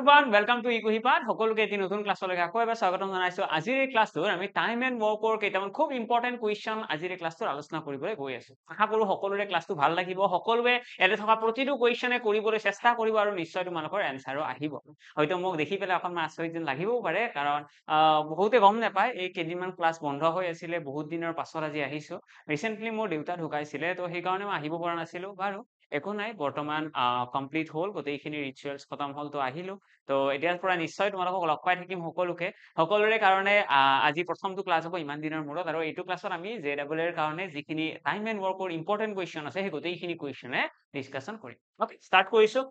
everyone, welcome to Ikuhipat. সকলোকে এটি নতুন ক্লাছলৈকে আকৌ এবাৰ স্বাগতম জনাইছো। আজিৰ এই ক্লাছটোৰ আমি টাইম এণ্ড ৱৰ্কৰ কেইটামান খুব ইম্পৰ্টেন্ট কুৱেশ্যন আজিৰ এই ক্লাছটোৰ আলোচনা কৰিবলৈ গৈ আছো। আশা কৰো সকলোৰে ক্লাছটো ভাল লাগিব। সকলোৱে ইয়াতে থকা প্ৰতিটো কুৱেশ্যনে কৰিবলৈ চেষ্টা কৰিব আৰু নিশ্চয় তোমালোকৰ এনসাৰো আহিব। হয়তো মোক দেখি পেলাই অকণমান আচৰিত যেন লাগিবও পাৰে, কাৰণ বহুতে গম নাপায় এই কেইদিনমান ক্লাছ বন্ধ হৈ আছিলে, বহুত দিনৰ পাছত আজি আহিছো। ৰিসেন্টলি মোৰ দেউতা ঢুকাইছিলে, তো সেইকাৰণে মই আহিব পৰা নাছিলো। বাৰু একো নাই, বৰ্তমান কমপ্লিট হ'ল, গোটেইখিনি ৰিচুৱেলছ খতম হ'ল, তো আহিলো। তো এতিয়াৰ পৰা নিশ্চয় তোমালোকক লগ পাই থাকিম সকলোৰে কাৰণে আজি প্ৰথমটো ক্লাছ হ'ব ইমান দিনৰ মূৰত, আৰু এইটো ক্লাছত আমি JEE ৰ কাৰণে যিখিনি টাইম এণ্ড ৱৰ্কৰ ইম্পৰ্টেন্ট কুৱেশ্যন আছে সেই গোটেইখিনি কুৱেশ্যনে ডিছকাশ্যন কৰিম। ওকে, ষ্টাৰ্ট কৰিছো।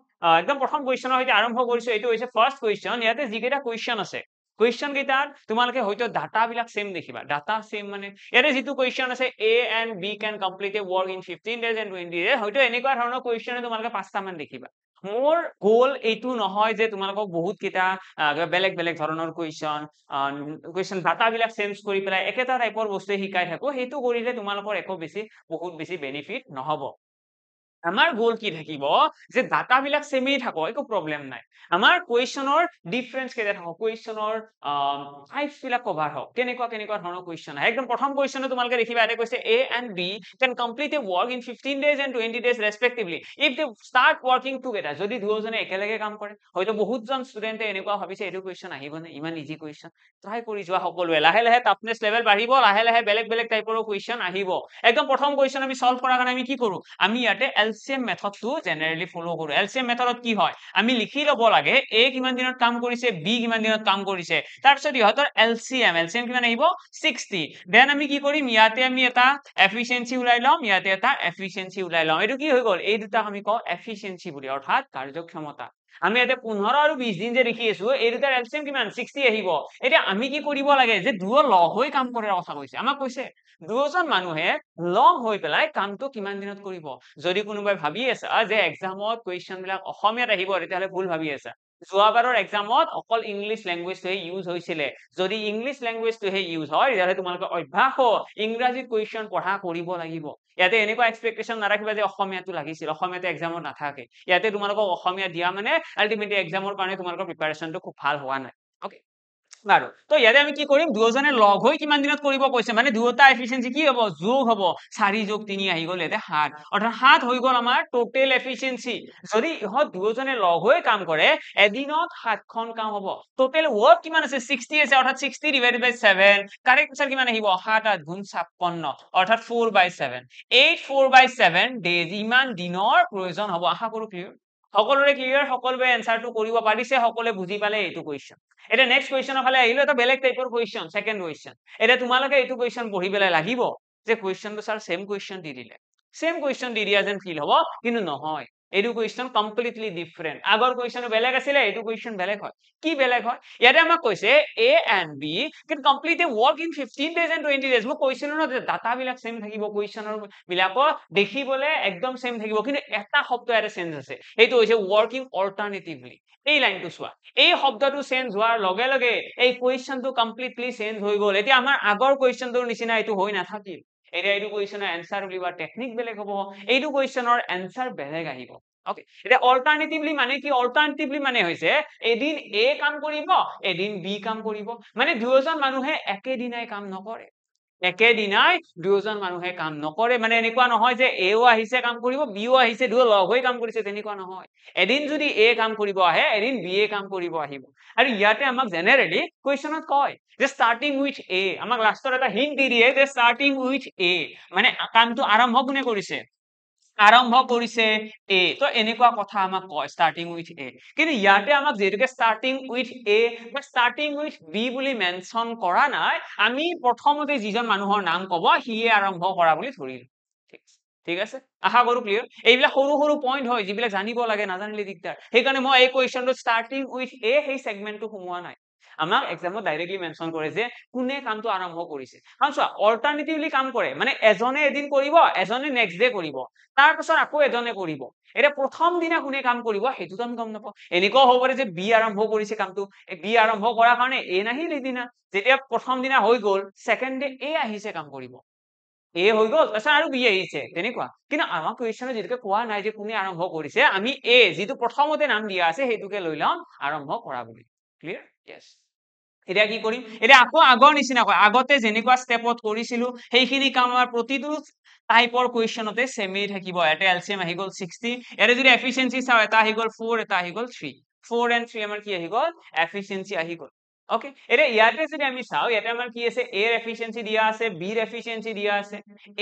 একদম প্ৰথম কুৱেশ্যনৰ সৈতে আৰম্ভ কৰিছো। এইটো হৈছে ফাৰ্ষ্ট কুৱেশ্যন। ইয়াতে যিকেইটা কুৱেশ্যন আছে, কুৱেশ্যন কেইটাত তোমালোকে হয়তো ডাটা বিলাক সেম দেখিবা। ডাটা সেম মানে ইয়াতে যিটো কুৱেশ্যন আছে A and B can complete a work in 15 days and 20 days, হয়তো এনেকুৱা ধৰণৰ কুৱেশ্যনে তোমালোকে 5টা মান দেখিবা। মোৰ গোল এইটো নহয় যে তোমালোকক বহুত কেইটা বেলেগ বেলেগ ধৰণৰ কুৱেশ্যন ডাটা বিলাক চেঞ্জ কৰি পেলাই একেটা টাইপৰ বস্তু শিকাই থাকো। সেইটো কৰিলে তোমালোকৰ বহুত বেছি বেনিফিট নহব। আমাৰ গোল কি থাকিব যে ডাটা বিলাক সেমেই থাকো, একো প্ৰব্লেম নাই। আমাৰ কুৱেশ্যনৰ ডিফাৰেন্স কেইটা থাকক, কুৱেশ্যনৰ টাইপস বিলাক কভাৰ হওক, কেনেকুৱা ধৰণৰ কুৱেশ্যন আহে। একদম প্ৰথম কুৱেশ্যনে তোমালোকে দেখিবা ইয়াতে কৈছে A and B can complete a work in 15 days and 20 days respectively if they start working together. যদি দুজনে একেলগে কাম কৰে, হয়তো বহুতজন ষ্টুডেন্টে এনেকুৱা ভাবিছে এইটো কুৱেশ্যন আহিব নে, ইমান ইজি কুৱেশ্যন। ট্ৰাই কৰি যোৱা সকলোৱে, লাহে লাহে টাফনেস লেভেল বাঢ়িব, লাহে লাহে বেলেগ বেলেগ টাইপৰ কুৱেশ্যন আহিব। একদম প্ৰথম কুৱেশ্যন আমি সলভ কৰাৰ কাৰণে আমি কি কৰো, আমি ইয়াতে LCM মেথডটো জেনাৰেলি ফলো কৰো। LCM মেথডত কি হয়, আমি লিখি ল'ব লাগে A কিমান দিনত কাম কৰিছে, B কিমান দিনত কাম কৰিছে, তাৰপিছত ইহঁতৰ LCM কিমান আহিব 60। দেন আমি কি কৰিম, ইয়াতে আমি এটা এফিচিয়েন্সি ওলাই লম, ইয়াতে এটা এফিচিয়েন্সি ওলাই লম। এইটো কি হৈ গ'ল, এই দুটাক আমি কওঁ এফিচিয়েন্সি বুলি, অৰ্থাৎ কাৰ্যক্ষমতা। আমি ইয়াতে 15 আৰু 20 দিন যে দেখি আছো, এই দুটাৰ LCM কিমান 60 আহিব। এতিয়া আমি কি কৰিব লাগে, যে দুয়ো লগ হৈ কাম কৰাৰ কথা কৈছে, আমাক কৈছে দুজন মানুহে লগ হৈ পেলাই কামটো কিমান দিনত কৰিব। যদি কোনোবাই ভাবি আছা যে এক্সামত কুৱেশ্যন বিলাক অসমীয়াত আহিব, তেতিয়াহ'লে ভুল ভাবি আছা। যোৱাবাৰৰ এক্সামত অকল ইংলিছ লেংগুৱেজটোহে ইউজ হৈছিলে। যদি ইংলিছ লেংগুৱেজটোহে ইউজ হয়, তেতিয়াহ'লে তোমালোকে অভ্যাস ইংৰাজীত কুৱেশ্যন পঢ়া কৰিব লাগিব। ইয়াতে এনেকুৱা এক্সপেক্টেশন নাৰাখিবা যে অসমীয়াটো লাগিছিল, অসমীয়াতে এক্সামত নাথাকে। ইয়াতে তোমালোকক অসমীয়া দিয়া মানে আলটিমেটলি এক্সামৰ কাৰণে তোমালোকৰ প্ৰিপাৰেচনটো খুব ভাল হোৱা নাই। ওকে বাৰু, তো ইয়াতে আমি কি কৰিম, দুজনে লগ হৈ কিমান দিনত কৰিব কৈছে, মানে দুয়োটা এফিচিয়েন্সি কি হ'ব, যোগ হ'ব। 4 যোগ 3 আহি গ'ল ইয়াতে 7, অৰ্থাৎ 7 হৈ গ'ল আমাৰ টোটেল এফিচিয়েন্সি। যদি ইহঁত দুয়োজনে লগ হৈ কাম কৰে, এদিনত 7খন কাম হ'ব। টোটেল ৱৰ্ক কিমান আছে 60 আছে, অৰ্থাৎ 60 ডিভাইডেড বাই 7, কাৰেক্ট আনসাৰ কিমান আহিব 7 8 গুণ 56, অৰ্থাৎ 4/7, 4/7 ডেজ, ইমান দিনৰ প্ৰয়োজন হ'ব। আশা কৰো ক্লিয়াৰ, সকলোৰে ক্লিয়াৰ, সকলোৱে এনসাৰটো কৰিব পাৰিছে, সকলোৱে বুজি পালে এইটো কুৱেশ্যন। এটা নেক্সট কুৱেশ্যনৰ ফালে আহিলো, এটা বেলেগ টাইপৰ কুৱেশ্যন, সেকেন্ড কুৱেশ্যন। এটা তোমালোকে এইটো কুৱেশ্যন পঢ়ি পেলাই লাগিব যে কুৱেশ্যনটো স্যাৰ সেম কুৱেশ্যন দি দিলে, সেম কুৱেশ্যন দি দিয়া যেন ফিল হ'ব, কিন্তু নহয়। এইটো কুৱেশ্যন কমপ্লিটলি ডিফাৰেন্ট। আগৰ কুৱেশ্যন বেলেগ আছিলে, এইটো কুৱেশ্যন বেলেগ হয়। কি বেলেগ হয়, ইয়াতে আমাক কৈছে A and B can complete a work in 15 days and 20 days। মই কৈছিলো ন যে ডাটা বিলাক সেম থাকিব, কুৱেশ্যনৰ বিলাকৰ দেখিবলে একদম সেম থাকিব, কিন্তু এটা শব্দ ইয়াতে চেঞ্জ আছে, সেইটো হৈছে working alternatively। এই লাইনটো চোৱা, এই শব্দটো চেঞ্জ হোৱাৰ লগে লগে এই কুৱেশ্যনটো কমপ্লিটলি চেঞ্জ হৈ গ'ল। এতিয়া আমাৰ আগৰ কুৱেশ্যনটোৰ নিচিনা এইটো হৈ নাথাকিল। এতিয়া এইটো কুৱেশ্যনৰ এনসাৰ উলিওৱাৰ টেকনিক বেলেগ হ'ব, এইটো কুৱেশ্যনৰ এনসাৰ বেলেগ আহিব। ওকে, এতিয়া অল্টাৰনেটিভলি মানে কি, অল্টাৰনেটিভলি মানে হৈছে এদিন A কাম কৰিব, এদিন B কাম কৰিব, মানে দুয়োজন মানুহে একেদিনাই কাম নকৰে। একেদিনাই দুয়োজন মানুহে কাম নকৰে, মানে এনেকুৱা নহয় যে A ও আহিছে কাম কৰিব, B ও আহিছে, দুয়ো লগ হৈ কাম কৰিছে, তেনেকুৱা নহয়। এদিন যদি A কাম কৰিব আহে, এদিন B কাম কৰিব আহিব। আৰু ইয়াতে আমাক জেনাৰেলি কুৱেশ্যনত কয় যে starting with A, আমাক লাষ্টত এটা হিন্ট দি দিয়ে যে starting with A, মানে কামটো আৰম্ভ কোনে কৰিছে, আৰম্ভ কৰিছে A। তো এনেকুৱা কথা আমাক কয় starting with A। কিন্তু ইয়াতে আমাক যেহেতুকে starting with A বা starting with B বুলি মেনশন কৰা নাই, আমি প্ৰথমতে যিজন মানুহৰ নাম কব সিয়ে আৰম্ভ কৰা বুলি ধৰিলো। ঠিক আছে, আশা কৰো ক্লিয়াৰ। এইবিলাক সৰু সৰু পইণ্ট হয় যিবিলাক জানিব লাগে, নাজানিলে দিগদাৰ। সেইকাৰণে মই এই কুৱেশ্যনটো starting with A সেই সেগমেন্টটো সোমোৱা নাই। আমাক এক্সামত ডাইৰেক্টলি মেনশন কৰে যে কোনে কামটো আৰম্ভ কৰিছে। কাৰণ চোৱা অল্টাৰনেটিভলি কাম কৰে, মানে এজনে এদিন কৰিব, এজনে নেক্সট ডে কৰিব, তাৰ পাছত আকৌ এজনে কৰিব। এতিয়া প্ৰথম দিনা কোনে কাম কৰিব সেইটোতো আমি গম নাপাওঁ। এনেকুৱাও হ'ব পাৰে যে B আৰম্ভ কৰিছে কামটো, B আৰম্ভ কৰাৰ কাৰণে A নাহিল সেইদিনা, যেতিয়া প্ৰথম দিনা হৈ গ'ল, ছেকেণ্ড ডে A আহিছে কাম কৰিব। এ হৈ গ'ল তাৰপিছত আৰু বি আহিছে তেনেকুৱা কিন্তু আমাৰ কুৱেশ্যনে যিটোকে কোৱা নাই যে কোনে আৰম্ভ কৰিছে আমি এ যিটো প্ৰথমতে নাম দিয়া আছে সেইটোকে লৈ লম আৰম্ভ কৰা বুলি ক্লিয়াৰ yes এতিয়া কি কৰিম এতিয়া আকৌ আগৰ নিচিনাকৈ আগতে যেনেকুৱা ষ্টেপত কৰিছিলো সেইখিনি কাম আমাৰ প্ৰতিটো টাইপৰ কুৱেশ্যনতে সেমেই থাকিব এটা এলচিএম আহি গ'ল 60 ইয়াতে যদি এফিচিয়েন্সি চাও এটা আহি গ'ল 4 এটা আহি গ'ল 3 4 and 3 আমাৰ কি আহি গ'ল এফিচিয়েন্সি আহি গ'ল ওকে এতিয়া ইয়াতে যদি আমি চাও ইয়াতে আমাৰ কি আছে এ ৰ এফিচিয়েন্সি দিয়া আছে বি ৰ এফিচিয়েন্সি দিয়া আছে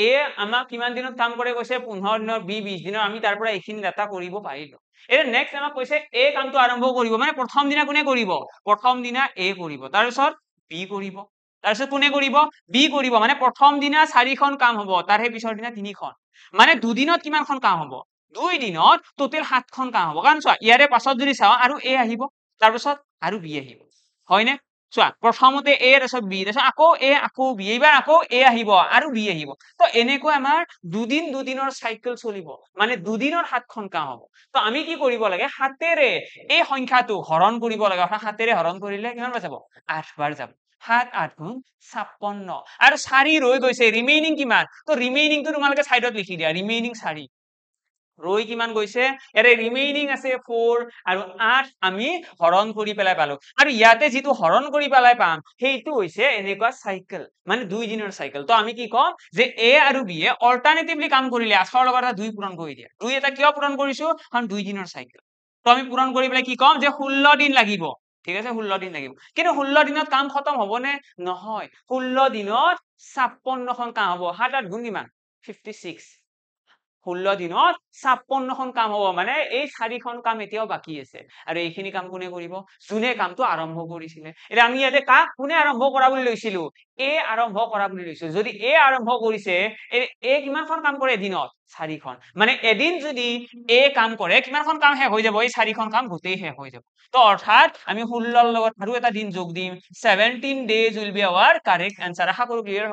এ আমাক কিমান দিনত কাম কৰে কৈছে 15 দিনৰ বি 20 দিনৰ আমি তাৰ পৰা এইখিনি ডাটা কৰিব পাৰিলো এতিয়া নেক্সট আমাক কৈছে এ কামটো আৰম্ভ কৰিব মানে প্ৰথম দিনা কোনে কৰিব প্ৰথম দিনা এ কৰিব তাৰ পিছত বি কৰিব তাৰ পিছত কোনে কৰিব বি কৰিব মানে প্ৰথম দিনা 4খন কাম হ'ব তাৰ পিছৰ দিনা 3খন মানে দুদিনত কিমানখন কাম হ'ব 2 দিনত টোটেল 7খন কাম হ'ব কাৰণ চোৱা ইয়াৰে পাছত যদি চাও আৰু এ আহিব তাৰ পিছত আৰু বি আহিব হয়নে চোৱা প্ৰথমতে এ তাৰপিছত বি তাৰপিছত আকৌ এ আকৌ বি এইবাৰ আকৌ এ আহিব আৰু বি আহিব তো এনেকৈ আমাৰ দুদিনৰ চাইকেল চলিব মানে দুদিনৰ 7খন কাম হ'ব তো আমি কি কৰিব লাগে হাতেৰে এই সংখ্যাটো হৰণ কৰিব লাগে অৰ্থাৎ হাতেৰে হৰণ কৰিলে কিমান বাৰ যাব 8 বাৰ যাব 7 8 গুণ 56 আৰু 4 ৰৈ গৈছে ৰিমেইনিং কিমান তো ৰিমেইনিংটো তোমালোকে সাইডত লিখি দিয়া ৰিমেইনিং 4 ৰৈ কিমান গৈছে ইয়াৰে ৰিমেইনিং আছে 4 আৰু 8 আমি হৰণ কৰি পেলাই পালো আৰু ইয়াতে যিটো হৰণ কৰি পেলাই পাম সেইটো হৈছে এনেকুৱা সাইকেল মানে 2 দিনৰ সাইকেল তো আমি কি কম যে এ আৰু বি এ অল্টাৰনেটিভলি কাম কৰিলে আছৰ লগত 2 পূৰণ কৰি দিয়া 2 এটা কিয় পূৰণ কৰিছো কাৰণ 2 দিনৰ সাইকেল তো আমি পূৰণ কৰি পেলাই কি কম যে 16 দিন লাগিব ঠিক আছে 16 দিন লাগিব কিন্তু 16 দিনত কাম খতম হবনে নহয় 16 দিনত 56খন কাম হ'ব 7 8 গুণ কিমান 56 16 দিনত 56খন কাম হ'ব মানে এই 4খন কাম এতিয়াও বাকি আছে আৰু এইখিনি কাম কোনে কৰিব যোনে কামটো আৰম্ভ কৰিছিলে এতিয়া আমি ইয়াতে কাক কোনে আৰম্ভ কৰা বুলি লৈছিলো এ আৰম্ভ কৰা বুলি লৈছো যদি এ আৰম্ভ কৰিছে এ কিমানখন কাম কৰে দিনত 4খন মানে এদিন যদি এ কাম কৰে কিমানখন কাম শেষ হৈ যাব এই 4খন কাম গোটেই শেষ হৈ যাব তো অৰ্থাৎ আমি 16 ৰ লগত আৰু এটা দিন যোগ দিম 17 days will be our correct answer আশা কৰো ক্লিয়াৰ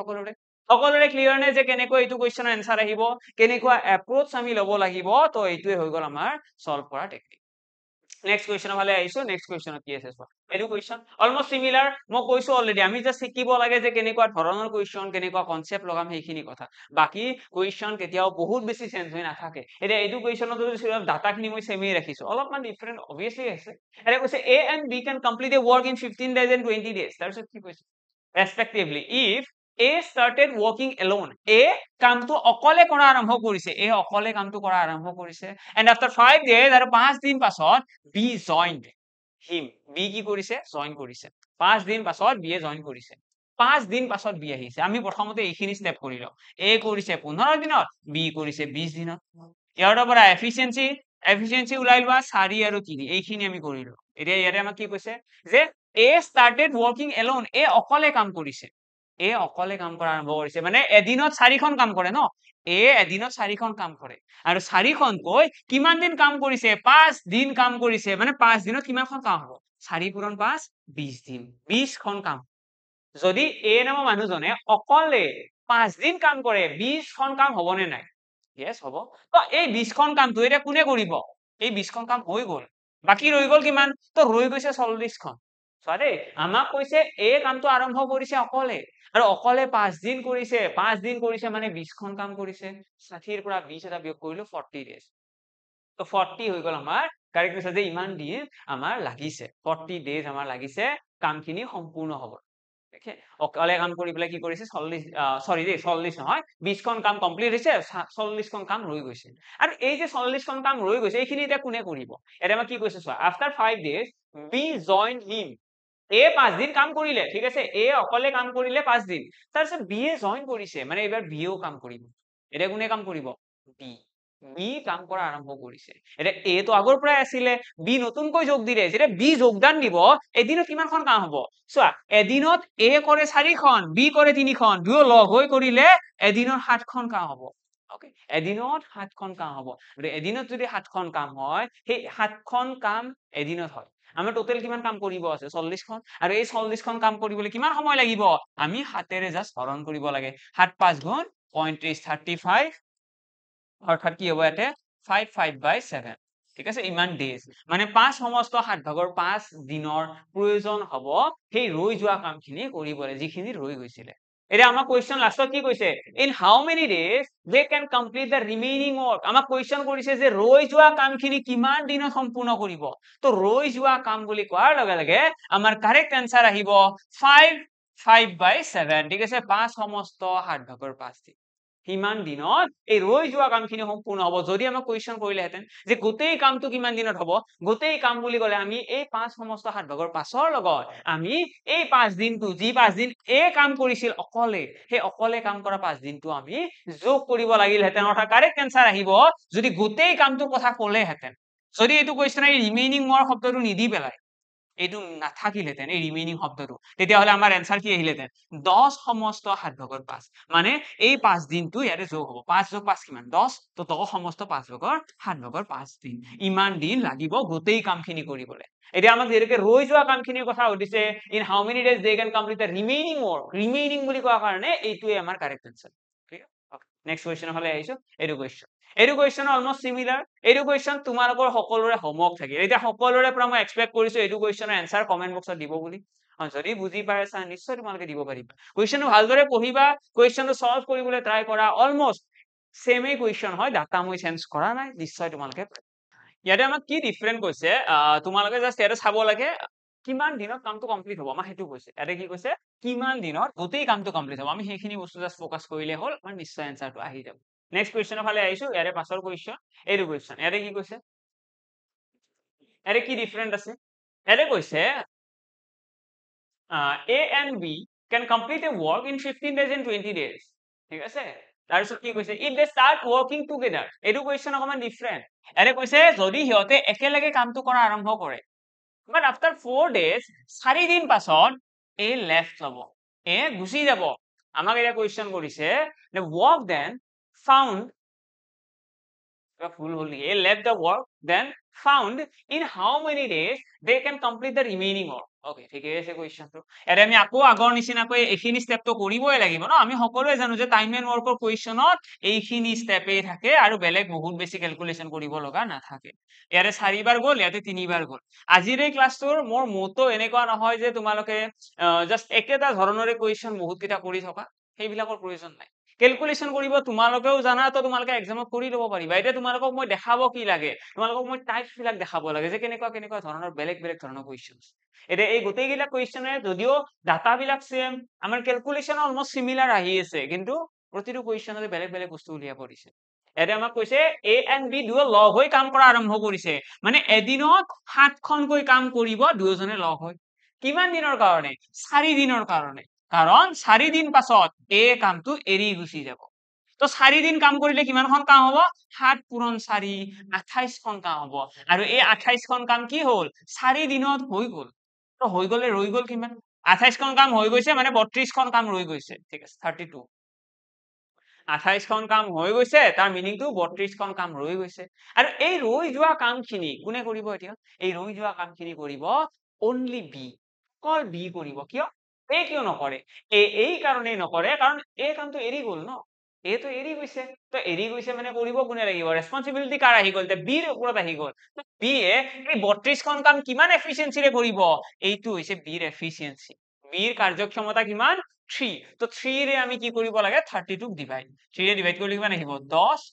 সকলোৰে ক্লিয়াৰ নে যে কেনেকৈ এইটো কোৱেশ্চনৰ এনসাৰ আহিব কেনেকুৱা এপ্ৰোচ আমি লব লাগিব তো এইটোৱে হৈ গল আমাৰ সলভ কৰা টেকনিক নেক্সট কুৱেশ্চনৰ ফালে আহিছো নেক্সট কুৱেশ্চনত কি আছে চোৱা এইটো কুৱেশ্চন অলমোস্ট সিমিলাৰ মই কৈছো অলৰেডি আমি জাস্ট শিকিব লাগে যে কেনেকুৱা ধৰণৰ কুৱেশ্চন কেনেকুৱা কনসেপ্ট লগাম সেইখিনি কথা বাকি কুৱেশ্চন কেতিয়াও বহুত বেছি চেঞ্জ হৈ নাথাকে এতিয়া এইটো কুৱেশ্চনত যদি ডাটাখিনি মই সেমেই ৰাখিছো অলপমান ডিফাৰেন্ট অবভিয়াসলি আছে এটা কৈছে A and B can complete a work in 15 days and 20 days তাৰপিছত কি কৈছে respectively if A started working alone A কামটো অকলে কৰা আৰম্ভ কৰিছে A অকলে কামটো কৰা আৰম্ভ কৰিছে and after 5 days আৰু 5 দিন পাছত B joined him B কি কৰিছে জয়েন কৰিছে 5 দিন পাছত B এ জয়েন কৰিছে 5 দিন পাছত B আহিছে আমি প্ৰথমতে এইখিনি স্টেপ কৰিলো A কৰিছে 15 দিনত B কৰিছে 20 দিনত ইয়াৰ পৰা এফিচিয়েন্সি ওলাই লোৱা 4 আৰু 3 এইখিনি আমি কৰিলো এতিয়া ইয়াতে আমাক কি কৈছে যে A started working alone A অকলে কাম কৰিছে এ অকলে কাম কৰা আৰম্ভ কৰিছে মানে এদিনত 4খন কাম কৰে ন এ এদিনত 4খন কাম কৰে আৰু 4খনকৈ কিমান দিন কাম কৰিছে 5 দিন কাম কৰিছে মানে 5 দিনত কিমানখন কাম হ'ব 4 পূৰণ 5 20 দিন 20খন কাম যদি এ নামৰ মানুহজনে অকলে 5 দিন কাম কৰে 20খন কাম হ'বনে নাই yes হ'ব তো এই 20খন কামটো এতিয়া কোনে কৰিব এই 20খন কাম হৈ গ'ল বাকি ৰৈ গ'ল কিমান তো ৰৈ গৈছে 40খন চোৱা দেই আমাক কৈছে এই কামটো আৰম্ভ কৰিছে অকলে আৰু অকলে 5 দিন কৰিছে 5 দিন কৰিছে মানে 20খন কাম কৰিছে 60ৰ পৰা 20 এটা বিয়োগ কৰিলো 40 days তো 40 হৈ গ'ল আমাৰ কাৰেক্ট আছে যে ইমান দিন আমাৰ লাগিছে 40 days আমাৰ লাগিছে কামখিনি সম্পূৰ্ণ হ'ব দেখে অকলে কাম কৰি পেলাই কি কৰিছে 40 নহয় 20খন কাম কমপ্লিট হৈছে 40খন কাম ৰৈ গৈছে আৰু এই যে 40খন কাম ৰৈ গৈছে এইখিনি এতিয়া কোনে কৰিব এটা মই কি কৈছো চোৱা after 5 days B joined him এ 5 দিন কাম কৰিলে ঠিক আছে এ অকলে কাম কৰিলে 5 দিন তাৰপিছত বি এ জয়েন কৰিছে মানে এবাৰ বিও কাম কৰিব এতিয়া কোনে কাম কৰিব বি বি কাম কৰা আৰম্ভ কৰিছে এতিয়া এ তো আগৰ পৰাই আছিলে বি নতুনকৈ যোগ দিলে যেতিয়া বি যোগদান দিব এদিনত কিমানখন কাম হ'ব চোৱা এদিনত এ কৰে 4খন বি কৰে 3খন দুয়ো লগ হৈ কৰিলে এদিনত 7খন কাম হ'ব ওকে এদিনত 7খন কাম হ'ব এদিনত যদি 7খন কাম হয় সেই 7খন কাম এদিনত হয় আমাৰ টোটেল কিমান কাম কৰিব আছে 40খন আৰু এই 40খন কাম কৰিবলৈ কিমান সময় লাগিব আমি হাতেৰে জাস্ট হৰণ কৰিব লাগে 7 5 গুণ 35 35 অৰ্থাৎ কি হ'ব ইয়াতে 5 5 by 7 ঠিক আছে ইমান ডেজ মানে 5 সমস্ত 7 ভাগৰ 5 দিনৰ প্ৰয়োজন হ'ব সেই ৰৈ যোৱা কামখিনি কৰিবলৈ যিখিনি ৰৈ গৈছিলে এটা আমাক কোৱেশ্চন লাষ্টত কি কৈছে in how many days they can complete the remaining work আমাক কোৱেশ্চন কৰিছে যে ৰৈ যোৱা কামখিনি কিমান দিনত সম্পূৰ্ণ কৰিব তো ৰৈ যোৱা কাম বুলি কোৱাৰ লগে লগে আমাৰ কাৰেক্ট এনসাৰ আহিব 5/7 ঠিক আছে 5 সমস্ত 7/5 দিন কিমান দিনত এই ৰৈ যোৱা কামখিনি সম্পূৰ্ণ হ'ব যদি আমাক কোৱেশ্চন কৰিলেহেঁতেন যে গোটেই কামটো কিমান দিনত হ'ব গোটেই কাম বুলি ক'লে আমি এই 5 সমস্ত 7/5 লগত আমি এই 5 দিনটো যি 5 দিন এই কাম কৰিছিল অকলে সেই অকলে কাম কৰা 5 দিনটো আমি যোগ কৰিব লাগিলহেঁতেন অৰ্থাৎ কাৰেক্ট এনসাৰ আহিব যদি গোটেই কামটোৰ কথা ক'লেহেঁতেন যদি এইটো কোৱেশ্চন এই ৰিমেইনিং ৱৰ্ক শব্দটো নিদি পেলাই এইটো নাথাকিলেহেঁতেন এই ৰিমেইনিং শব্দটো তেতিয়াহ'লে আমাৰ এনসাৰ কি আহিলেহেঁতেন 10 সমস্ত 7/5 মানে এই 5 দিনটো ইয়াতে যোগ হ'ব 5 যোগ 5 কিমান 10 তো 10 সমস্ত 5/7/5 দিন ইমান দিন লাগিব গোটেই কামখিনি কৰিবলৈ এতিয়া আমাক যেনেকে ৰৈ যোৱা কামখিনিৰ কথা সুধিছে in how many days they can complete the remaining work remaining বুলি কোৱাৰ কাৰণে এইটোৱে আমাৰ কাৰেক্ট এনসাৰ ঠিক আছে নেক্সট কোৱেশ্চন হ'লে আহিছো এইটো কোৱেশ্চন এইটো কোৱেশ্চন অলমোস্ট সিমিলাৰ এইটো কোৱেশ্চন তোমালোকৰ সকলোৰে হোমৱৰ্ক থাকে এতিয়া সকলোৰে পৰা মই এক্সপেক্ট কৰিছো এইটো কোৱেশ্চনৰ এনসাৰ কমেন্ট বক্সত দিব বুলি যদি বুজি পাইছা নিশ্চয় তোমালোকে দিব পাৰিবা কোৱেশ্চনটো ভালদৰে পঢ়িবা কোৱেশ্চনটো সলভ কৰিবলৈ ট্ৰাই কৰা অলমোস্ট সেমে কোৱেশ্চন হয় ডাটা মই চেঞ্জ কৰা নাই নিশ্চয় তোমালোকে ইয়াতে আমাক কি ডিফাৰেন্ট কৈছে তোমালোকে জাস্ট ইয়াতে চাব লাগে কিমান দিনত কামটো কমপ্লিট হ'ব আমাক সেইটো কৈছে ইয়াতে কি কৈছে কিমান দিনত গোটেই কামটো কমপ্লিট হ'ব আমি সেইখিনি বস্তু জাস্ট ফোকাস কৰিলে হ'ল আমাৰ নিশ্চয় এনসাৰটো আহি যাব নেক্সট কোৱেশ্চনৰ ফালে আহিছো ইয়াৰে পাছৰ কোৱেশ্চন এইটো কোৱেশ্চন ইয়াতে কি কৈছে ইয়াতে কি ডিফাৰেন্ট আছে ইয়াতে কৈছে A and B can complete a work in 15 days and 20 days ঠিক আছে তাৰপিছত কি কৈছে if they start working together এইটো কোৱেশ্চন অকমান ডিফাৰেন্ট ইয়াতে কৈছে যদি সিহঁতে একেলগে কামটো কৰা আৰম্ভ কৰে but after 4 days 4 দিন পাছত A left ল'ব A গুচি যাব আমাক এটা কোৱেশ্চন কৰিছে the work then found full হ'ল A left the work then found in how many days they can complete the remaining work okay ঠিকে আছে কোৱেশ্চনটো এৰে আমি আকৌ আগৰ নিচিনাকৈ এইখিনি ষ্টেপটো কৰিবই লাগিব ন আমি সকলোৱে জানো যে টাইম এণ্ড ৱৰ্কৰ কোৱেশ্চনত এইখিনি ষ্টেপেই থাকে আৰু বেলেগ বহুত বেছি ক্যালকুলেশন কৰিব লগা নাথাকে ইয়াৰে 4 বাৰ গ'ল ইয়াতে 3 বাৰ গ'ল আজিৰ এই ক্লাছটোৰ মোৰ মোটো এনেকুৱা নহয় যে তোমালোকে জাস্ট একেটা ধৰণৰে কোৱেশ্চন বহুত কিটা কৰি থকা সেইবিলাকৰ প্ৰয়োজন নাই ক্যালকুলেশন কৰিব তোমালোকেও জানা তো তোমালোকে এক্সামত কৰি ল'ব পাৰিবা এতিয়া তোমালোকক মই দেখাব কি লাগে তোমালোকক মই টাইপস বিলাক দেখাব লাগে যে কেনেকুৱা কেনেকুৱা ধৰণৰ বেলেগ বেলেগ ধৰণৰ কোৱেশ্চন এটা এই গোটেইগিলা কোৱেশ্চনে যদিও ডাটা বিলাক সেম আমাৰ ক্যালকুলেশন অলমোস্ট সিমিলাৰ আহি আছে কিন্তু প্ৰতিটো কোৱেশ্চনতে বেলেগ বেলেগ বস্তু উলিয়া পৰিছে এটা আমাক কৈছে A and B দুয়ো লগ হৈ কাম কৰা আৰম্ভ কৰিছে মানে এদিনত 7খনকৈ কাম কৰিব দুয়োজনে লগ হৈ কিমান দিনৰ কাৰণে 4 দিনৰ কাৰণে কাৰণ 4 দিন পাছত A কামটো এৰি গুচি যাব তো 4 দিন কাম কৰিলে কিমানখন কাম হ'ব 7 পূৰণ 4 28খন কাম হ'ব আৰু এই 28খন কাম কি হ'ল 4 দিনত হৈ গ'ল তো হৈ গ'লে ৰৈ গ'ল কিমান 28খন কাম হৈ গৈছে মানে 32খন কাম ৰৈ গৈছে ঠিক আছে 32 28খন কাম হৈ গৈছে তাৰ মিনিংটো 32খন কাম ৰৈ গৈছে আৰু এই ৰৈ যোৱা কামখিনি কোনে কৰিব এতিয়া এই ৰৈ যোৱা কামখিনি কৰিব only B কল B কৰিব কিয় A কিয় নকৰে এই কাৰণেই নকৰে কাৰণ এই কামটো এৰি গ'ল ন এইটো এৰি গৈছে তো এৰি গৈছে মানে কৰিব কোনে লাগিব ৰেসপন্সিবিলিটি কাৰ আহি গ'ল তে বিৰ ওপৰত আহি গ'ল তো বি এ এই 32খন কাম কিমান এফিচিয়েন্সিৰে কৰিব এইটো হৈছে বিৰ এফিচিয়েন্সি বিৰ কাৰ্যক্ষমতা কিমান 3 তো 3 ৰে আমি কি কৰিব লাগে 32 ডিভাইড 3 ৰে ডিভাইড কৰিলে কিমান আহিব 10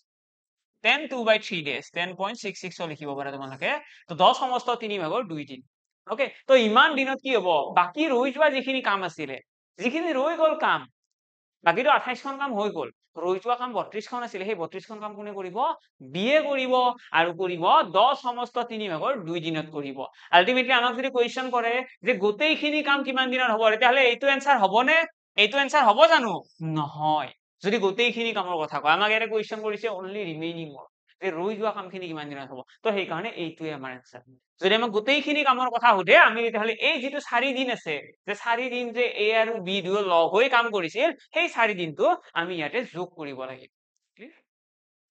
10 2/3 days 10.66 লিখিব পাৰা তোমালোকে তো 10 সমস্ত 3/2 দিন ওকে তো ইমান দিনত কি হ'ব বাকি ৰৈ যোৱা যিখিনি কাম আছিলে যিখিনি ৰৈ গ'ল কাম বাকিটো 28খন কাম হৈ গ'ল ৰৈ যোৱা কাম 32খন আছিলে সেই 32খন কাম কোনে কৰিব বিয়ে কৰিব আৰু কৰিব 10 সমস্ত 3/2 দিনত কৰিব আলটিমেটলি আমাক যদি কোৱেশ্চন কৰে যে গোটেইখিনি কাম কিমান দিনত হ'ব তেতিয়াহলে এইটো এনসাৰ হ'বনে এইটো এনসাৰ হ'ব জানো নহয় যদি গোটেইখিনি কামৰ কথা কয় আমাক এটা কোৱেশ্চন কৰিছে অনলি ৰিমেইনিং ৱৰ্ক যে ৰৈ যোৱা কামখিনি কিমান দিনত হ'ব তো সেই কাৰণে এইটোৱে আমাৰ এনসাৰ যদি আমাক গোটেইখিনি কামৰ কথা সোধে আমি তেতিয়াহলে এই যেটো 4 দিন আছে যে 4 দিন যে A আৰু B দুয়ো লগ হৈ কাম কৰিছিল সেই 4 দিনটো আমি ইয়াতে যোগ কৰিব লাগিব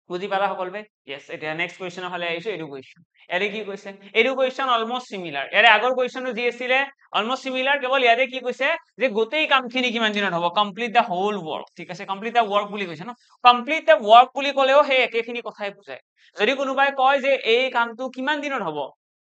বুজি পালা সকলোৱে yes এটা নেক্সট কোৱেশ্চনৰ ফালে আহিছো এইটো কোৱেশ্চন এৰে কি কৈছে এইটো কোৱেশ্চন অলমোস্ট সিমিলাৰ এৰে আগৰ কোৱেশ্চনটো যি আছিল অলমোস্ট সিমিলাৰ কেৱল ইয়াতে কি কৈছে যে গোটেই কামখিনি কিমান দিনত হ'ব কমপ্লিট দা হোল ওয়ার্ক ঠিক আছে কমপ্লিট দা ওয়ার্ক বুলি কৈছে ন কমপ্লিট দা ওয়ার্ক বুলি ক'লেও সেই একেখিনি কথাই বুজায় যদি কোনোবাই কয় যে এই কামটো কিমান দিনত হ'ব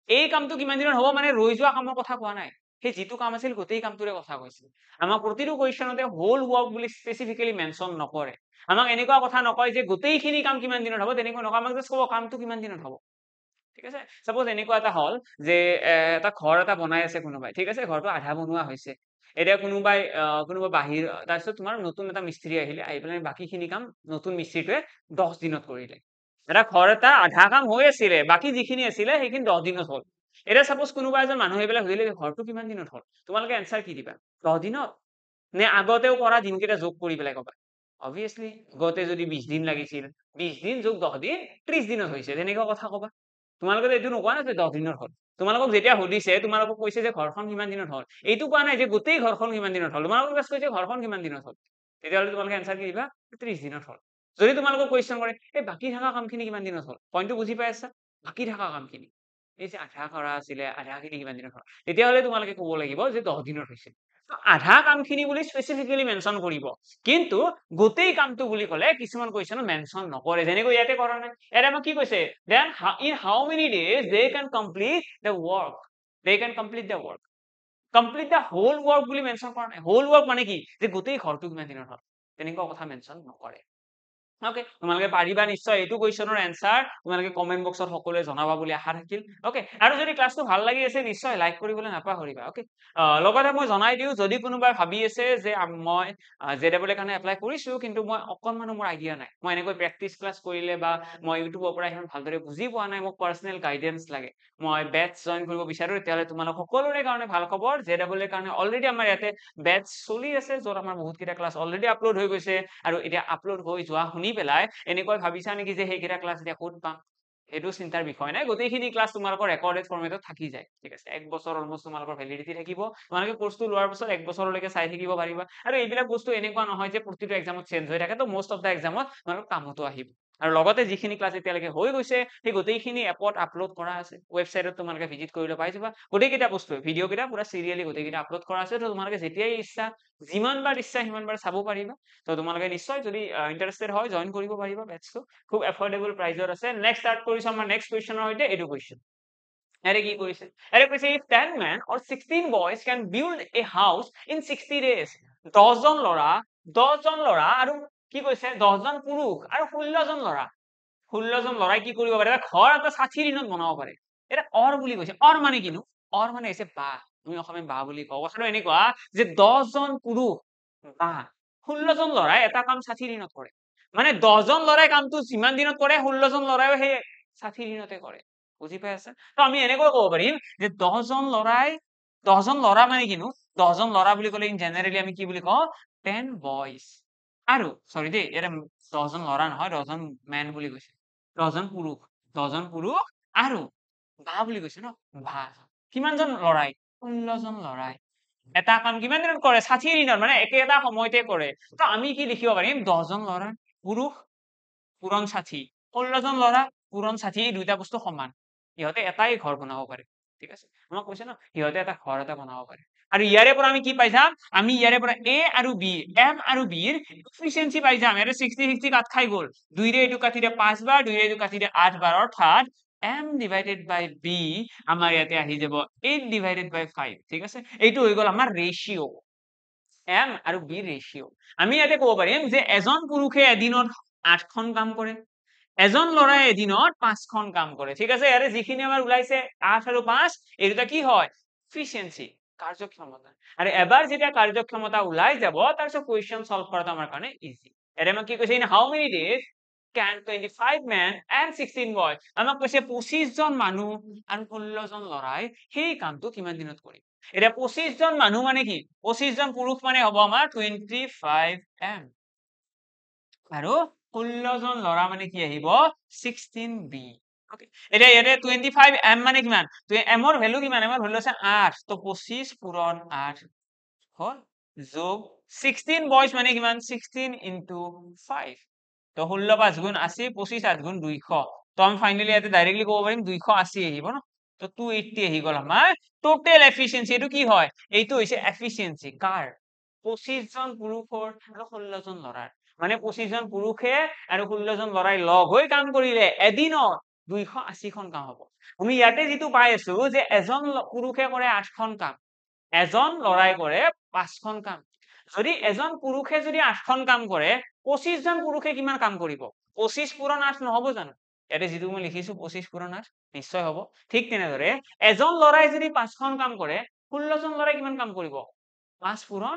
এই কামটো কিমান দিনত হ'ব মানে ৰৈ যোৱা কামৰ কথা কোৱা নাই সেই যিটো কাম আছিল গোটেই কামটোৰে কথা কৈছে আমাক প্ৰতিটো কুৱেশ্যনতে হোল ৱৰ্ক বুলি স্পেচিফিকেলি মেনশ্যন নকৰে আমাক এনেকুৱা কথা নকয় যে গোটেইখিনি কাম কিমান দিনত হ'ব তেনেকুৱা নকয় আমাক জাষ্ট ক'ব কামটো কিমান দিনত হ'ব ঠিক আছে সাপোজ এনেকুৱা এটা হল যে এটা ঘৰ এটা বনাই আছে কোনোবাই ঠিক আছে ঘৰটো আধা বনোৱা হৈছে এতিয়া কোনোবা বাহিৰ তাৰপিছত তোমাৰ নতুন এটা মিস্ত্ৰী আহিলে আহি পেলাই বাকীখিনি কাম নতুন মিস্ত্ৰীটোৱে 10 দিনত কৰিলে এটা ঘৰ এটা আধা কাম হৈ আছিলে বাকী যিখিনি আছিলে সেইখিনি 10 দিনত হ'ল এতিয়া সাপোজ কোনোবা এজন মানুহ এইবিলাক সুধিলে ঘৰটো কিমান দিনত হ'ল তোমালোকে এনসাৰ কি দিবা 10 দিনত নে আগতেও কৰা দিনকেইটা যোগ কৰি পেলাই কবা অবভিয়াছলি আগতে যদি 20 দিন লাগিছিল 20 দিন যোগ 10 দিন 30 দিনত হৈছে তেনেকুৱা কথা কবা তোমালোকে এইটো নকোৱা না যে 10 দিনৰ হ'ল তোমালোকক যেতিয়া সুধিছে তোমালোকক কৈছে যে ঘৰখন কিমান দিনত হ'ল এইটো কোৱা নাই যে গোটেই ঘৰখন কিমান দিনত হ'ল তোমালোকক জাষ্ট কৈছে ঘৰখন কিমান দিনত হ'ল তেতিয়াহ'লে তোমালোকে এনসাৰ কি দিবা 30 দিনত হ'ল যদি তোমালোকক কুৱেশ্যন কৰে এই বাকী থকা কামখিনি কিমান দিনত হ'ল পইণ্টটো বুজি পাই আছা বাকী থকা কামখিনি এই যে আধা কৰা আছিলে আধাখিনি কিমান দিনত হ'ল তেতিয়াহ'লে তোমালোকে ক'ব লাগিব যে 10 দিনত হৈছে আধা কামখিনি বুলি স্পেচিফিকেলি মেনশ্যন কৰিব কিন্তু গোটেই কামটো বুলি ক'লে কিছুমান কুৱেশ্যনত মেনশ্যন নকৰে যেনেকৈ ইয়াতে কৰা নাই ইয়াতে আমাক কি কৈছে then in how many days they can complete the work complete the whole work বুলি মেনশ্যন কৰা নাই হোল ৱৰ্ক মানে কি যে গোটেই ঘৰটো কিমান দিনত হ'ল তেনেকুৱা কথা মেনশ্যন নকৰে ওকে তোমালোকে পাৰিবা নিশ্চয় এইটো কুৱেশ্যনৰ এনসাৰ তোমালোকে কমেন্ট বক্সত সকলোৱে জনাবা বুলি আশা থাকিল ওকে আৰু যদি ক্লাছটো ভাল লাগি আছে নিশ্চয় লাইক কৰিবলৈ নাপাহৰিবা ওকে লগতে মই জনাই দিও যদি কোনোবাই ভাবি আছে যে মই জেডাবল কাৰণে এপ্লাই কৰিছো কিন্তু মই অকনমানো মোৰ আইডিয়া নাই মই এনেকৈ প্ৰেক্টিচ ক্লাছ কৰিলে বা মই ইউটিউবৰ পৰা ইমান ভালদৰে বুজি পোৱা নাই মোক পাৰ্সোনেল গাইডেন্স লাগে মই বেটছ জয়েন কৰিব বিচাৰো তেতিয়াহ'লে তোমালোক সকলোৰে কাৰণে ভাল খবৰ জেডাবল কাৰণে অলৰেডি আমাৰ ইয়াতে বেটছ চলি আছে য'ত আমাৰ বহুতকেইটা ক্লাছ অলৰেডি আপলোড হৈ গৈছে আৰু এতিয়া আপলোড হৈ যোৱা শুনি পেলাই এনেকৈ ভাবিছা নেকি যে সেইকেইটা ক্লাছ এতিয়া ক'ত পাম সেইটো চিন্তাৰ বিষয় নাই গোটেইখিনি ক্লাছ তোমালোকৰ ৰেকৰ্ডেড ফৰ্মেটত থাকি যায় ঠিক আছে এক বছৰ অলমোষ্ট তোমালোকৰ ভেলিডিটি থাকিব তোমালোকে কোৰ্সটো লোৱাৰ পিছত এক বছৰলৈকে চাই থাকিব পাৰিবা আৰু এইবিলাক বস্তু এনেকুৱা নহয় যে প্ৰতিটো এক্সামত চেঞ্জ হৈ থাকে তো মোষ্ট অফ দা এক্সামত তোমালোক কামতো আহিব আৰু লগতে যিখিনি ক্লাছ এতিয়ালৈকে হৈ গৈছে সেই গোটেইখিনি এপত আপলোড কৰা আছে ৱেবছাইটত তোমালোকে ভিজিট কৰিলে পাই যাবা গোটেইকেইটা বস্তু ভিডিঅ' কেইটা পুৰা চিৰিয়েলি গোটেইকেইটা আপলোড কৰা আছে তো তোমালোকে যেতিয়াই ইচ্ছা যিমানবাৰ ইচ্ছা সিমানবাৰ চাব পাৰিবা তো তোমালোকে নিশ্চয় যদি ইন্টাৰেষ্টেড হয় জয়েন কৰিব পাৰিবা বেটছটো খুব এফৰ্ডেবল প্ৰাইজত আছে নেক্সট ষ্টাৰ্ট কৰিছো আমাৰ নেক্সট কুৱেশ্যনৰ সৈতে এইটো কুৱেশ্যন এৰে কি কৰিছে এৰে কৈছে if 10 men or 16 boys can build a house in 60 days 10 জন ল'ৰা আৰু কি কৈছে 10 জন পুৰুষ আৰু 16 জন ল'ৰাই কি কৰিব পাৰে ঘৰ এটা 60 দিনত বনাব পাৰে এটা অৰ বুলি কৈছে অৰ মানে কিনো অৰ মানে হৈছে বা তুমি অসমীয়াত বা বুলি কওঁ কথাটো এনেকুৱা যে 10 জন পুৰুষ বা 16 জন ল'ৰাই এটা কাম 60 দিনত কৰে মানে 10 জন ল'ৰাই কামটো যিমান দিনত কৰে 16 জন ল'ৰাইও সেই 60 দিনতে কৰে বুজি পাই আছে তো আমি এনেকৈ ক'ব পাৰিম যে 10 জন ল'ৰা মানে কিনো 10 জন ল'ৰা বুলি ক'লে ইন জেনাৰেলি আমি কি বুলি কওঁ 10 বয়জ আৰু সৰি দেই এটা 10 জন ল'ৰা নহয় 10 জন মেন বুলি কৈছে 10 জন পুৰুষ আৰু বা বুলি কৈছে ন বা কিমানজন ল'ৰাই 16 জন ল'ৰাই এটা কাম কিমান দিনত কৰে 60 দিনত মানে একেটা সময়তে কৰে তো আমি কি লিখিব পাৰিম 10 জন ল'ৰা পুৰুষ পূৰণ 60 16 জন ল'ৰা পূৰণ 60 এই দুইটা বস্তু সমান ইহঁতে এটাই ঘৰ বনাব পাৰে ঠিক আছে আমাক কৈছে ন ইহঁতে এটা ঘৰ এটা বনাব পাৰে আৰু ইয়াৰে পৰা আমি কি পাই যাম আমি ইয়াৰে পৰা এ আৰু বি এম আৰু বিৰ এফিচিয়েন্সি পাই যাম ইয়াৰে 60 60 কাট খাই গ'ল 2 ৰে এইটো কাটি দিয়ে 5 বাৰ 2 ৰে এইটো কাটি দিয়ে 8 বাৰ অৰ্থাৎ m divided by b আমাৰ ইয়াতে আহি যাব 8 divided by 5 ঠিক আছে এইটো হৈ গ'ল আমাৰ ৰেশিও m আৰু b ৰেশিও আমি ইয়াতে ক'ব পাৰিম যে এজন পুৰুষে এদিনত 8খন কাম কৰে এজন ল'ৰাই এদিনত 5খন কাম কৰে ঠিক আছে ইয়াৰে যিখিনি আমাৰ ওলাইছে 8 আৰু 5 এই দুটা কি হয় এফিচিয়েন্সি কাৰ্যক্ষমতা আৰু এবাৰ যেতিয়া কাৰ্যক্ষমতা ওলাই যাব তাৰপিছত কুৱেশ্যন সলভ কৰাটো আমাৰ কাৰণে ইজি এৰে আমাক কি কৈছে in how many days can 25 men and 16 boys আমাক কৈছে 25 জন মানুহ আৰু 16 জন ল'ৰাই সেই কামটো কিমান দিনত কৰিব এতিয়া 25 জন মানুহ মানে কি 25 জন পুৰুষ মানে হ'ব আমাৰ 25 m আৰু 16 জন ল'ৰা মানে কি আহিব 16b ওকে এতিয়া ইয়াতে 25 m মানে কিমান m ৰ ভ্যালু কিমান m ৰ ভ্যালু আছে 8 তো 25 পূৰণ 8 হল যোগ 16 বয়স মানে কিমান 16 into 5 তো 16 5 গুণ 80 25 8 গুণ 200 তো আমি ফাইনালি ইয়াতে ডাইৰেক্টলি ক'ব পাৰিম 280 আহিব ন তো 280 আহি গ'ল আমাৰ টোটাল এফিচিয়েন্সি এটো কি হয় এইটো হৈছে এফিচিয়েন্সি কাৰ 25 জন পুৰুষৰ আৰু 16 জন ল'ৰাৰ মানে 25 জন পুৰুষে আৰু 16 জন ল'ৰাই লগ হৈ কাম কৰিলে এদিনত 280খন কাম হ'ব আমি ইয়াতে যিটো পাই আছো যে এজন পুৰুষে কৰে 8খন কাম এজন লৰাই কৰে 5খন কাম। যদি এজন পুৰুষে যদি 8খন কাম কৰে 25 জন পুৰুষে কিমান কাম কৰিব? 25 পূৰণ 8 নহব জানো? ইয়াতে যিটো মই লিখিছো 25 পূৰণ 8 নিশ্চয় হ'ব। ঠিক তেনেদৰে এজন লৰাই যদি 5খন কাম কৰে 16 জন লৰাই কিমান কাম কৰিব? 5 পূৰণ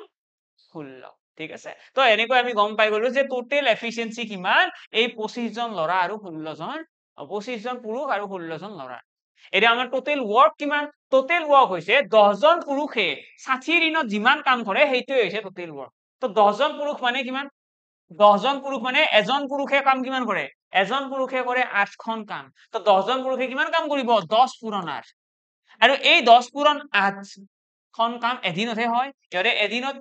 16। ঠিক আছে, তো এনেকৈ আমি গম পাই গলো যে টোটেল এফিচিয়েন্সি কিমান এই 25 জন লৰা আৰু 16 জন 25 জন পুৰুষ আৰু 16 জন লৰা। এতিয়া আমাৰ টোটেল ৱৰ্ক কিমান? টোটেল ৱৰ্ক হৈছে 10 জন পুৰুষে 60 দিনত যিমান কাম কৰে সেইটোৱে হৈছে টোটেল ৱৰ্ক। তো 10 জন পুৰুষ মানে কিমান? 10 জন পুৰুষ মানে এজন পুৰুষে কাম কিমান কৰে? এজন পুৰুষে কৰে 8খন কাম। তো 10 জন পুৰুষে কিমান কাম কৰিব? 10 পূৰণ 8। আৰু এই 10 পূৰণ 8খন কাম এদিনতহে হয়। সিহঁতে এদিনত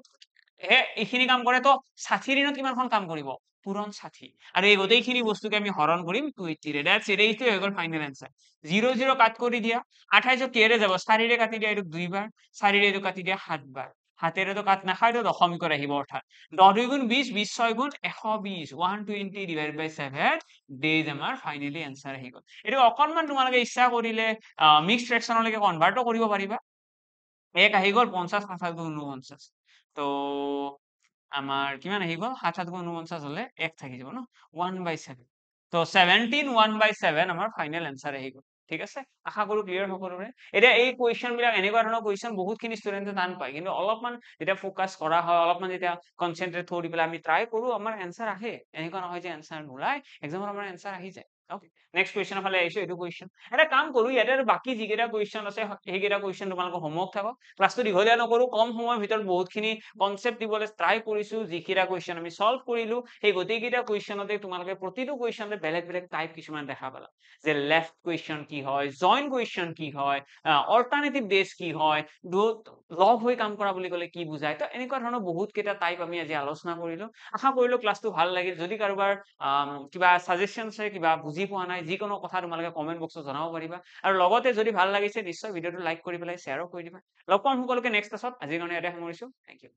এইখিনি কাম কৰে, তো 60 দিনত কিমানখন কাম কৰিব? পূৰণ 60। আৰু এই গোটেইখিনি বস্তুকে আমি হৰণ কৰিম 280 ৰে। দ্যাটছ ইট, এইটোৱে হৈ গ'ল ফাইনেল এনসাৰ। 0 0 কাট কৰি দিয়া, 28 কিহেৰে যাব? 4 ৰে কাটি দিয়া, এইটো 2 বাৰ, 4 ৰে এইটো কাটি দিয়া 7 বাৰ, হাতেৰেতো কাট নাখায়, তো দশমিকত আহিব। অৰ্থাৎ 10 2 গুণ 20, 20 6 গুণ 120, 120 ডিভাইড বাই 7 ডেইজ আমাৰ ফাইনেলি এনসাৰ আহি গ'ল। এইটো অকনমান তোমালোকে ইচ্ছা কৰিলে মিক্স ফ্ৰেকশনলৈকে কনভাৰ্টো কৰিব পাৰিবা। 1 আহি গ'ল 50, 7 7 গুণ 49। তো আমাৰ কিমান আহি গ'ল? 7 7 গুণ 49 হলে 1 থাকি যাব ন, 1/7। তো 17 1/7 আমাৰ ফাইনেল এনসাৰ আহি গ'ল। ঠিক আছে, আশা কৰো ক্লিয়াৰ সকলোৰে। এতিয়া এই কুৱেশ্যন বিলাক এনেকুৱা ধৰণৰ কুৱেশ্যন বহুতখিনি ষ্টুডেণ্টে টান পায়, কিন্তু অলপমান যেতিয়া ফ'কাছ কৰা হয়, অলপমান যেতিয়া কনচেনট্ৰেট কৰি পেলাই আমি ট্ৰাই কৰো, আমাৰ এনসাৰ আহে। এনেকুৱা নহয় যে এনসাৰ নোলায়, এক্সামত আমাৰ এনসাৰ আহি যায়। অকে, নেক্সট কুৱেশ্যনৰ ফালে আহিছো। এইটো কুৱেশ্যন এটা কাম কৰো, ইয়াতে আৰু বাকী যিকেইটা কুৱেশ্যন আছে সেইকেইটা কুৱেশ্যন তোমালোকৰ হোমৱৰ্ক থাকক। ক্লাছটো দীঘলীয়া নকৰো, কম সময়ৰ ভিতৰত বহুতখিনি কনচেপ্ট দিবলৈ ট্ৰাই কৰিছো। যিকেইটা কুৱেশ্যন আমি সলভ কৰিলো সেই গোটেইকেইটা কুৱেশ্যনতে তোমালোকে প্ৰতিটো কুৱেশ্যনতে বেলেগ বেলেগ টাইপ কিছুমান দেখা পালা, যে লেফ্ট কুৱেশ্যন কি হয়, জইন কুৱেশ্যন কি হয়, অল্টাৰনেটিভ ডেজ কি হয়, লগ হৈ কাম কৰা বুলি ক'লে কি বুজায়। তো এনেকুৱা ধৰণৰ বহুত কেইটা টাইপ আমি আজি আলোচনা কৰিলো। আশা কৰিলো ক্লাছটো ভাল লাগিল। যদি কাৰোবাৰ কিবা সাজেশন আছে, কিবা বুজি পোৱা নাই, যিকোনো কথা তোমালোকে কমেন্ট বক্সত জনাব পাৰিবা। আৰু লগতে যদি ভাল লাগিছে নিশ্চয় ভিডিঅ'টো লাইক কৰি পেলাই শ্বেয়াৰো কৰি দিবা। লগ পাম সকলোকে নেক্সট ক্লাছত। আজিৰ কাৰণে ইয়াতে সামৰিছো। Thank U.